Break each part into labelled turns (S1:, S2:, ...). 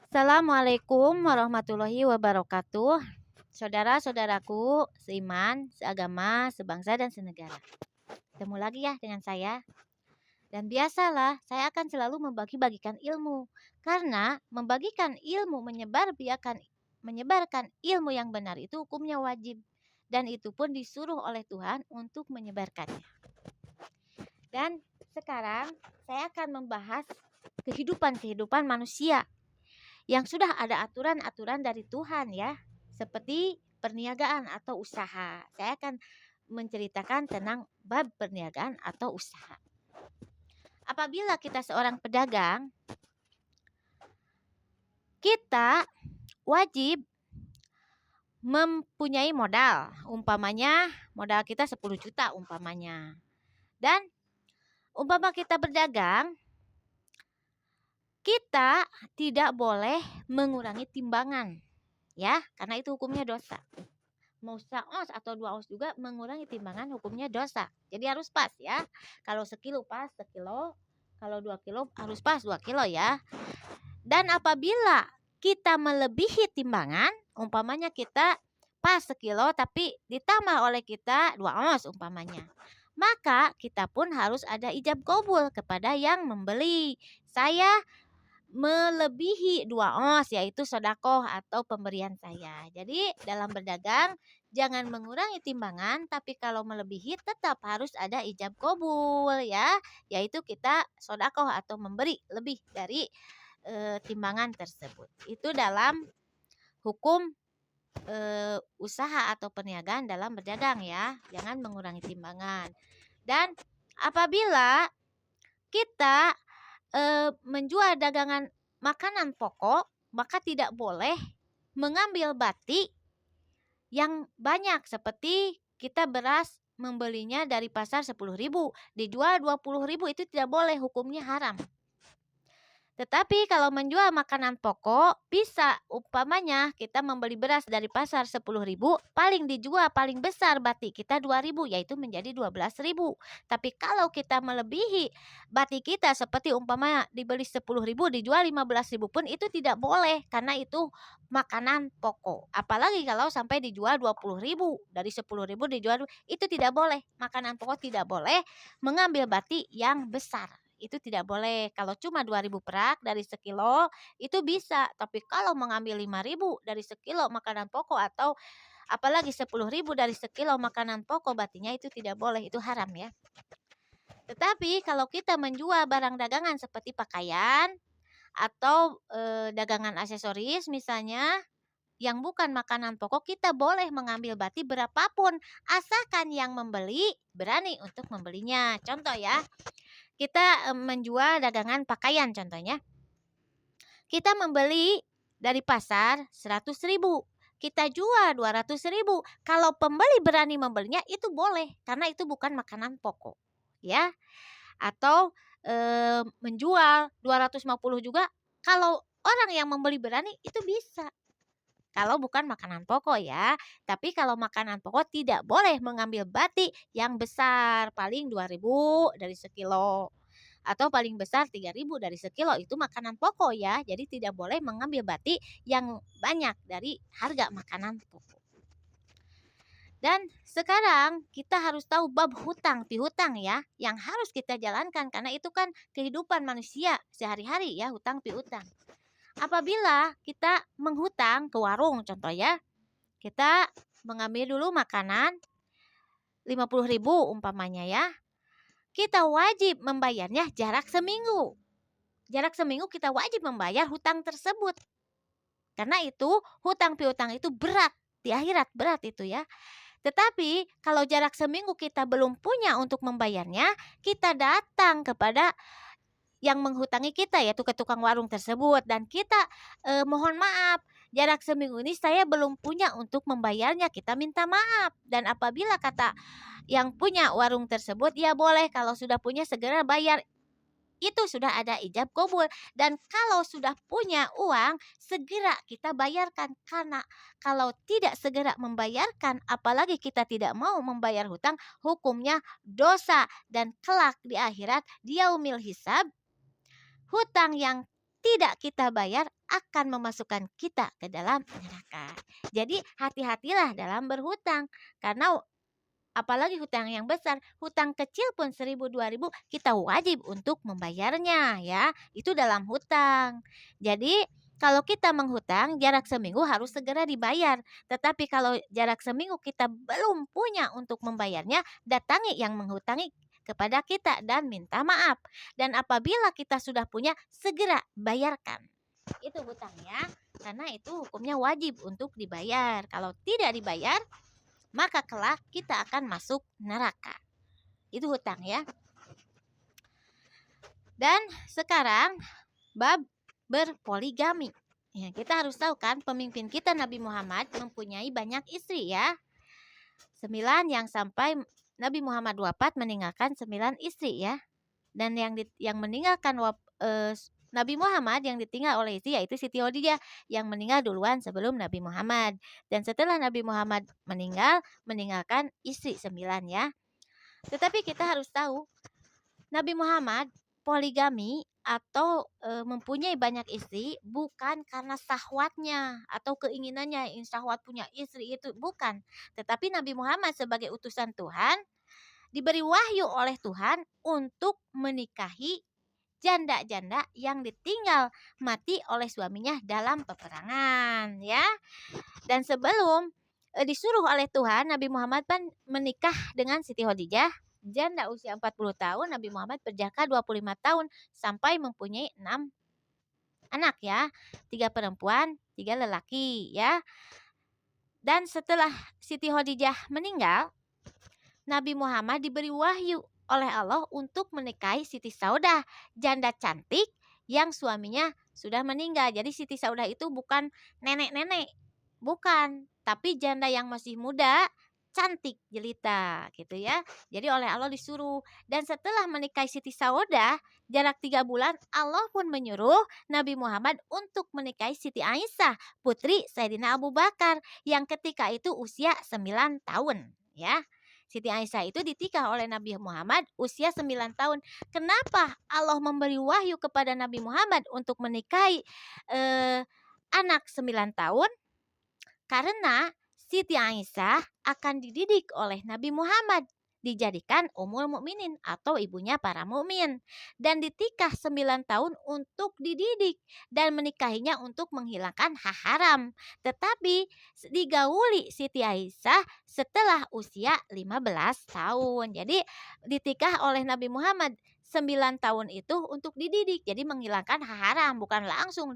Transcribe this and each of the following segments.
S1: Assalamualaikum warahmatullahi wabarakatuh. Saudara-saudaraku seiman, seagama, sebangsa dan senegara. Ketemu lagi ya dengan saya. Dan biasalah, saya akan selalu membagi-bagikan ilmu. Karena membagikan ilmu menyebarkan ilmu yang benar itu hukumnya wajib. Dan itu pun disuruh oleh Tuhan untuk menyebarkannya. Dan sekarang saya akan membahas kehidupan manusia yang sudah ada aturan-aturan dari Tuhan ya, seperti perniagaan atau usaha. Saya akan menceritakan tentang bab perniagaan atau usaha. Apabila kita seorang pedagang, kita wajib mempunyai modal. Umpamanya modal kita 10 juta umpamanya. Dan umpama kita berdagang, kita tidak boleh mengurangi timbangan, ya, karena itu hukumnya dosa. Mau seons atau 2 ons juga mengurangi timbangan hukumnya dosa. Jadi harus pas ya. Kalau sekilo pas sekilo, kalau 2 kilo harus pas 2 kilo ya. Dan apabila kita melebihi timbangan, umpamanya kita pas sekilo tapi ditambah oleh kita 2 ons umpamanya, maka kita pun harus ada ijab qabul kepada yang membeli. Saya melebihi 2 ons, yaitu sedekah atau pemberian saya. Jadi dalam berdagang jangan mengurangi timbangan, tapi kalau melebihi tetap harus ada ijab qabul ya, yaitu kita sedekah atau memberi lebih dari timbangan tersebut. Itu dalam hukum usaha atau perniagaan dalam berdagang ya, jangan mengurangi timbangan. Dan apabila kita menjual dagangan makanan pokok, maka tidak boleh mengambil batik yang banyak, seperti kita beras membelinya dari pasar 10.000 dijual 20.000, itu tidak boleh, hukumnya haram. Tetapi kalau menjual makanan pokok bisa, umpamanya kita membeli beras dari pasar 10.000, paling dijual paling besar batik kita 2.000, yaitu menjadi 12.000. Tapi kalau kita melebihi batik kita, seperti umpamanya dibeli 10.000 dijual 15.000 pun itu tidak boleh, karena itu makanan pokok. Apalagi kalau sampai dijual 20.000, dari 10.000 dijual, itu tidak boleh. Makanan pokok tidak boleh mengambil batik yang besar. Itu tidak boleh. Kalau cuma 2.000 perak dari sekilo itu bisa, tapi kalau mengambil 5.000 dari sekilo makanan pokok, atau apalagi 10.000 dari sekilo makanan pokok batiknya, itu tidak boleh, itu haram ya. Tetapi kalau kita menjual barang dagangan seperti pakaian atau dagangan aksesoris misalnya, yang bukan makanan pokok, kita boleh mengambil batik berapapun, asalkan yang membeli berani untuk membelinya. Contoh ya, kita menjual dagangan pakaian contohnya. Kita membeli dari pasar 100.000, kita jual 200.000. Kalau pembeli berani membelinya itu boleh, karena itu bukan makanan pokok, ya. Atau menjual 250 juga, kalau orang yang membeli berani itu bisa. Kalau bukan makanan pokok ya. Tapi kalau makanan pokok tidak boleh mengambil batik yang besar, paling 2.000 dari sekilo. Atau paling besar 3.000 dari sekilo, itu makanan pokok ya. Jadi tidak boleh mengambil batik yang banyak dari harga makanan pokok. Dan sekarang kita harus tahu bab hutang piutang ya, yang harus kita jalankan, karena itu kan kehidupan manusia sehari-hari ya, hutang piutang. Apabila kita menghutang ke warung contoh ya, kita mengambil dulu makanan 50.000 umpamanya ya, kita wajib membayarnya jarak seminggu. Jarak seminggu kita wajib membayar hutang tersebut. Karena itu hutang piutang itu berat, di akhirat berat itu ya. Tetapi kalau jarak seminggu kita belum punya untuk membayarnya, kita datang kepada yang menghutangi kita, yaitu ke tukang warung tersebut, dan kita mohon maaf, jarak seminggu ini saya belum punya untuk membayarnya, kita minta maaf. Dan apabila kata yang punya warung tersebut, ya boleh, kalau sudah punya segera bayar, itu sudah ada ijab qabul. Dan kalau sudah punya uang, segera kita bayarkan, karena kalau tidak segera membayarkan, apalagi kita tidak mau membayar hutang, hukumnya dosa. Dan kelak di akhirat, di yaumil hisab, hutang yang tidak kita bayar akan memasukkan kita ke dalam neraka. Jadi hati-hatilah dalam berhutang, karena apalagi hutang yang besar, hutang kecil pun 1.000 2.000 kita wajib untuk membayarnya ya. Itu dalam hutang. Jadi kalau kita menghutang jarak seminggu harus segera dibayar. Tetapi kalau jarak seminggu kita belum punya untuk membayarnya, datangi yang menghutangi kepada kita dan minta maaf. Dan apabila kita sudah punya, segera bayarkan. Itu hutangnya, karena itu hukumnya wajib untuk dibayar. Kalau tidak dibayar, maka kelak kita akan masuk neraka. Itu hutang ya. Dan sekarang bab berpoligami. Ya, kita harus tahu kan pemimpin kita Nabi Muhammad mempunyai banyak istri ya. 9 yang sampai Nabi Muhammad wafat meninggalkan 9 istri ya. Dan yang meninggalkan Nabi Muhammad yang ditinggal oleh istri yaitu Siti Khadijah yang meninggal duluan sebelum Nabi Muhammad. Dan setelah Nabi Muhammad meninggalkan istri 9 ya. Tetapi kita harus tahu Nabi Muhammad poligami atau mempunyai banyak istri bukan karena syahwatnya atau keinginannya ingin syahwat punya istri, itu bukan. Tetapi Nabi Muhammad sebagai utusan Tuhan diberi wahyu oleh Tuhan untuk menikahi janda-janda yang ditinggal mati oleh suaminya dalam peperangan ya. Dan sebelum disuruh oleh Tuhan, Nabi Muhammad kan menikah dengan Siti Khadijah, janda usia 40 tahun, Nabi Muhammad berjaka 25 tahun sampai mempunyai 6 anak ya, 3 perempuan, 3 lelaki ya. Dan setelah Siti Khadijah meninggal, Nabi Muhammad diberi wahyu oleh Allah untuk menikahi Siti Saudah, janda cantik yang suaminya sudah meninggal. Jadi Siti Saudah itu bukan nenek-nenek, bukan, tapi janda yang masih muda, cantik, jelita gitu ya. Jadi oleh Allah disuruh. Dan setelah menikahi Siti Saudah, jarak 3 bulan, Allah pun menyuruh Nabi Muhammad untuk menikahi Siti Aisyah, putri Sayyidina Abu Bakar, yang ketika itu usia 9 tahun ya. Siti Aisyah itu ditikah oleh Nabi Muhammad usia 9 tahun. Kenapa Allah memberi wahyu kepada Nabi Muhammad untuk menikahi anak 9 tahun? Karena Siti Aisyah akan dididik oleh Nabi Muhammad, dijadikan Ummul Mukminin atau ibunya para mukmin, dan ditikah 9 tahun untuk dididik dan menikahinya untuk menghilangkan hak haram. Tetapi digauli Siti Aisyah setelah usia 15 tahun. Jadi ditikah oleh Nabi Muhammad 9 tahun itu untuk dididik, jadi menghilangkan hak haram, bukan langsung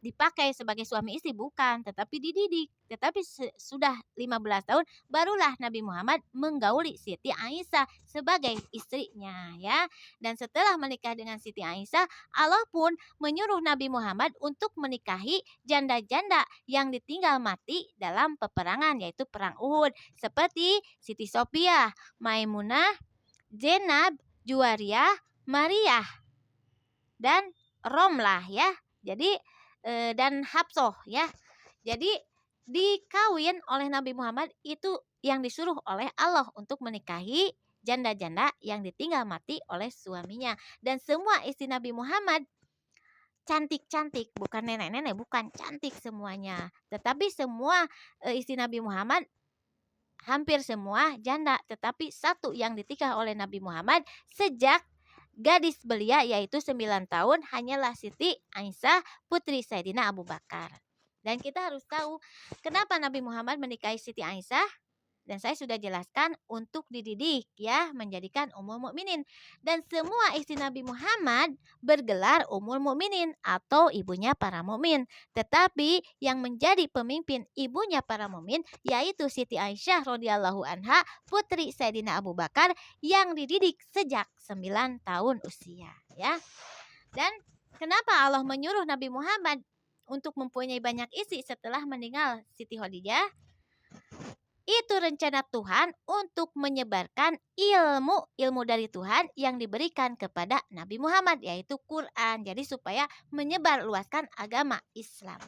S1: dipakai sebagai suami istri, bukan, tetapi dididik. Tetapi sudah 15 tahun barulah Nabi Muhammad menggauli Siti Aisyah sebagai istrinya ya. Dan setelah menikah dengan Siti Aisyah, Allah pun menyuruh Nabi Muhammad untuk menikahi janda-janda yang ditinggal mati dalam peperangan, yaitu perang Uhud, seperti Siti Sophia, Maimunah, Zainab, Juwariyah, Mariah, dan Romlah ya. Jadi dan Hafsah ya. Jadi dikawin oleh Nabi Muhammad itu yang disuruh oleh Allah untuk menikahi janda-janda yang ditinggal mati oleh suaminya. Dan semua istri Nabi Muhammad cantik-cantik, bukan nenek-nenek, bukan, cantik semuanya. Tetapi semua istri Nabi Muhammad hampir semua janda, tetapi satu yang ditikah oleh Nabi Muhammad sejak gadis belia yaitu 9 tahun hanyalah Siti Aisyah, putri Sayyidina Abu Bakar. Dan kita harus tahu kenapa Nabi Muhammad menikahi Siti Aisyah. Dan saya sudah jelaskan untuk dididik ya, menjadikan Ummul Mukminin. Dan semua istri Nabi Muhammad bergelar Ummul Mukminin atau ibunya para mukmin. Tetapi yang menjadi pemimpin ibunya para mukmin yaitu Siti Aisyah radhiyallahu anha, putri Sayyidina Abu Bakar yang dididik sejak 9 tahun usia ya. Dan kenapa Allah menyuruh Nabi Muhammad untuk mempunyai banyak istri setelah meninggal Siti Khadijah? Itu rencana Tuhan untuk menyebarkan ilmu dari Tuhan yang diberikan kepada Nabi Muhammad, yaitu Quran. Jadi supaya menyebar luaskan agama Islam.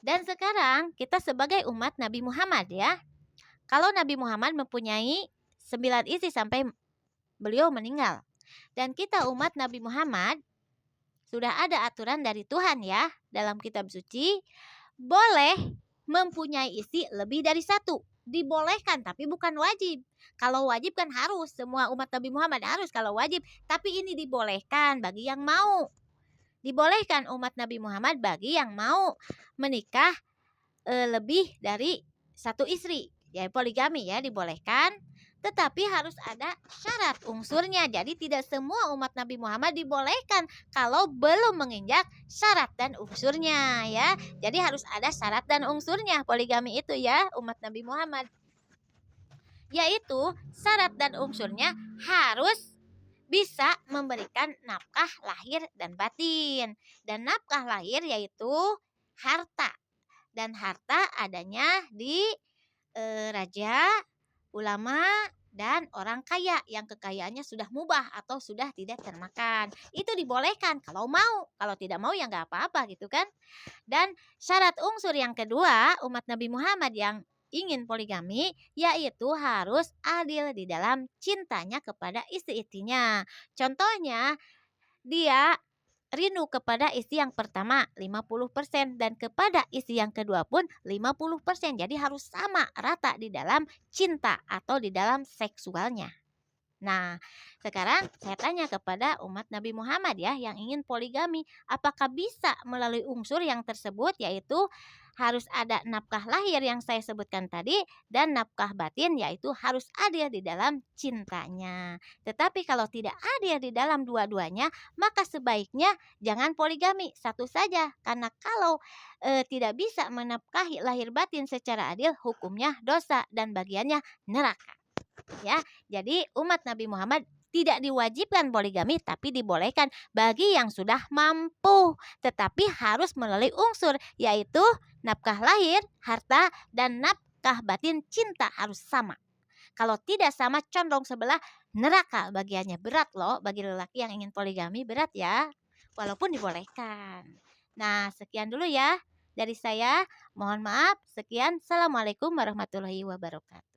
S1: Dan sekarang kita sebagai umat Nabi Muhammad ya. Kalau Nabi Muhammad mempunyai 9 istri sampai beliau meninggal. Dan kita umat Nabi Muhammad Sudah ada aturan dari Tuhan ya dalam kitab suci, boleh mempunyai istri lebih dari satu. Dibolehkan tapi bukan wajib. Kalau wajib kan harus, semua umat Nabi Muhammad harus kalau wajib. Tapi ini dibolehkan bagi yang mau. Dibolehkan umat Nabi Muhammad bagi yang mau menikah lebih dari satu istri. Ya poligami ya dibolehkan. Tetapi harus ada syarat unsurnya. Jadi tidak semua umat Nabi Muhammad dibolehkan kalau belum menginjak syarat dan unsurnya ya. Jadi harus ada syarat dan unsurnya poligami itu ya umat Nabi Muhammad. Yaitu syarat dan unsurnya harus bisa memberikan nafkah lahir dan batin. Dan nafkah lahir yaitu harta. Dan harta adanya di raja, ulama, dan orang kaya yang kekayaannya sudah mubah atau sudah tidak termakan. Itu dibolehkan kalau mau. Kalau tidak mau ya nggak apa-apa gitu kan. Dan syarat unsur yang kedua umat Nabi Muhammad yang ingin poligami yaitu harus adil di dalam cintanya kepada istri-istrinya. Contohnya dia rindu kepada istri yang pertama 50% dan kepada istri yang kedua pun 50%. Jadi harus sama rata di dalam cinta atau di dalam seksualnya. Nah, sekarang saya tanya kepada umat Nabi Muhammad ya yang ingin poligami, apakah bisa melalui unsur yang tersebut yaitu harus ada nafkah lahir yang saya sebutkan tadi dan nafkah batin yaitu harus adil di dalam cintanya. Tetapi kalau tidak adil di dalam dua-duanya, maka sebaiknya jangan poligami, satu saja karena kalau tidak bisa menafkahi lahir batin secara adil, hukumnya dosa dan bagiannya neraka. Ya, jadi umat Nabi Muhammad tidak diwajibkan poligami tapi dibolehkan bagi yang sudah mampu, tetapi harus melalui unsur yaitu nafkah lahir, harta, dan nafkah batin cinta harus sama. Kalau tidak sama condong sebelah neraka bagiannya, berat loh bagi lelaki yang ingin poligami, berat ya. Walaupun dibolehkan. Nah, sekian dulu ya dari saya. Mohon maaf. Sekian. Assalamualaikum warahmatullahi wabarakatuh.